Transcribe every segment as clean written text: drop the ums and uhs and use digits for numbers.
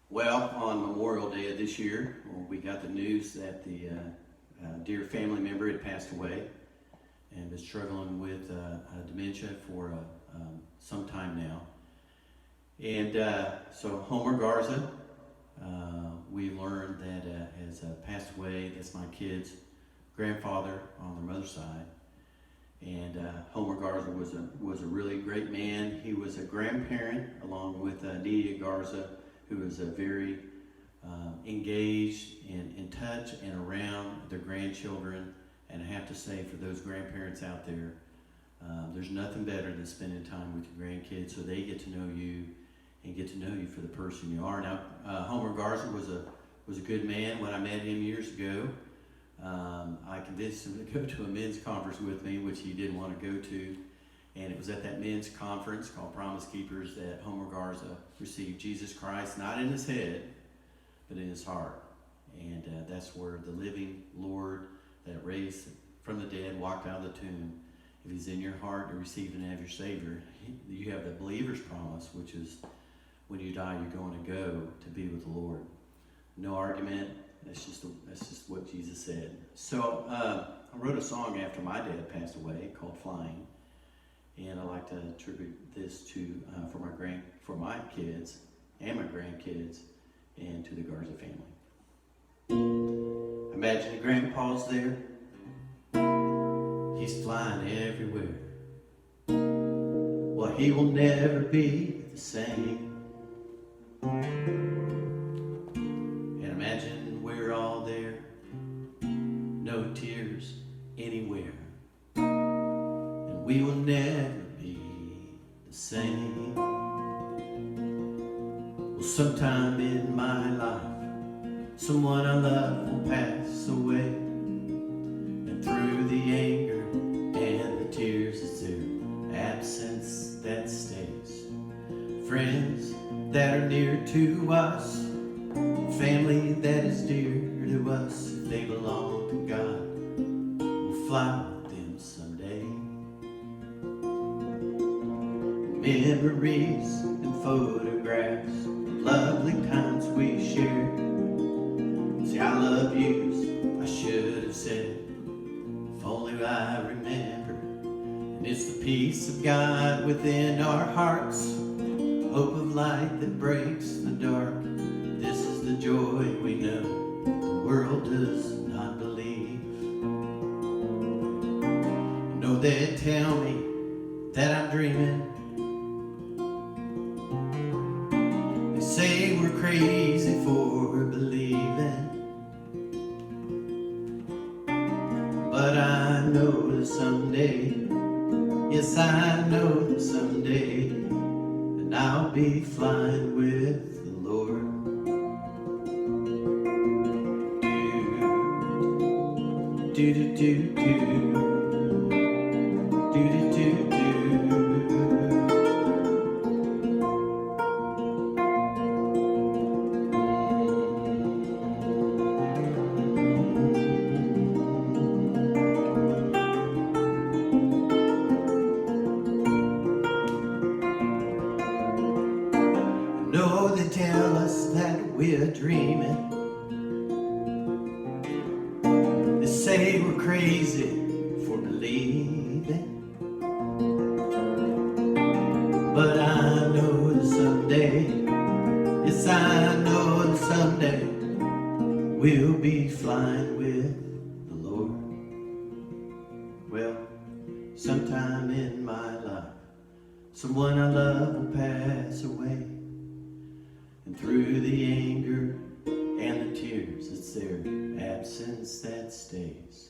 Well, on Memorial Day of this year, we got the news that the dear family member had passed away and been struggling with dementia for some time now. And so Homer Garza, we learned that has passed away. That's my kid's grandfather on their mother's side. And Homer Garza was a really great man. He was a grandparent along with Nydia Garza, who was a very engaged and in touch and around their grandchildren. And I have to say, for those grandparents out there, there's nothing better than spending time with your grandkids so they get to know you and get to know you for the person you are. Now, Homer Garza was a good man. When I met him years ago, I convinced him to go to a men's conference with me, which he didn't want to go to. And it was at that men's conference called Promise Keepers that Homer Garza received Jesus Christ, not in his head, but in his heart. And that's where the living Lord that raised from the dead, walked out of the tomb, if he's in your heart to receive and have your Savior, you have the believer's promise, which is when you die, you're going to go to be with the Lord. No argument. That's just what Jesus said. So I wrote a song after my dad passed away called "Flying," and I like to attribute this to for my kids and my grandkids and to the Garza family. Imagine your grandpa's there. He's flying everywhere. Well, he will never be the same. And imagine we're all there, no tears anywhere, and we will never be the same. Well, sometime in my life, someone I love will pass away, and through the anger and the tears, it's their absence that stays. Friends that are near to us, family that is dear to us, if they belong to God, we'll fly with them someday. Memories and photographs of lovely times we shared. See, I love yous, I should have said, if only I remember. And it's the peace of God within our hearts, hope of light that breaks the dark. This is the joy we know the world does not believe. You know, they tell me that I'm dreaming. They say we're crazy for believing. But I know that someday, yes, I know that someday, that I'll be flying with the Lord. Do do do do do do do do. No, they tell us that we're dreaming. They say we're crazy for believing. But I know that someday, yes, I know that someday, we'll be flying with the Lord. Well, sometime in my life, someone I love will pass away. And through the anger and the tears, it's their absence that stays.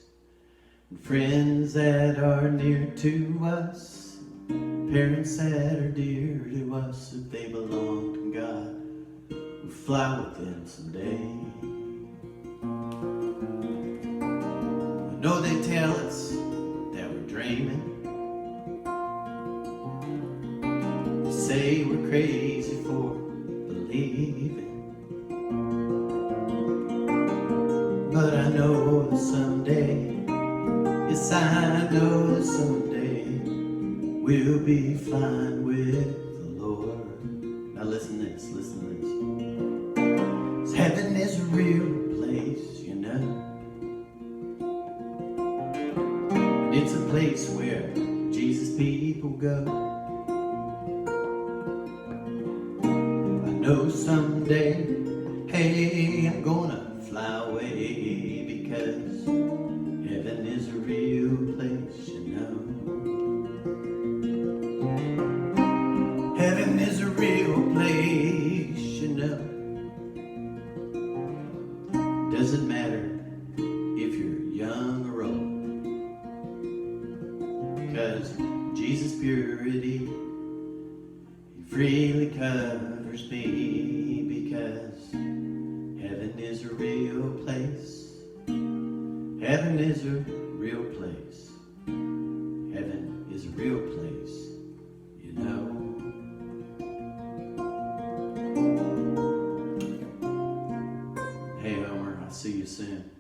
And friends that are near to us, parents that are dear to us, if they belong to God, we'll fly with them someday. I know they tell us that we're dreaming. They say we're crazy for believing. But I know that someday, yes, I know that someday, we'll be flying with the Lord. Now listen to this, listen to this. go. I know someday, hey, I'm gonna fly away, because heaven is a real place, you know. Heaven is a real place, you know. Doesn't matter if you're young or old, because Jesus' purity, He freely covers me, because heaven is a real place. Heaven is a real place. Heaven is a real place, you know. Hey, Homer, I'll see you soon.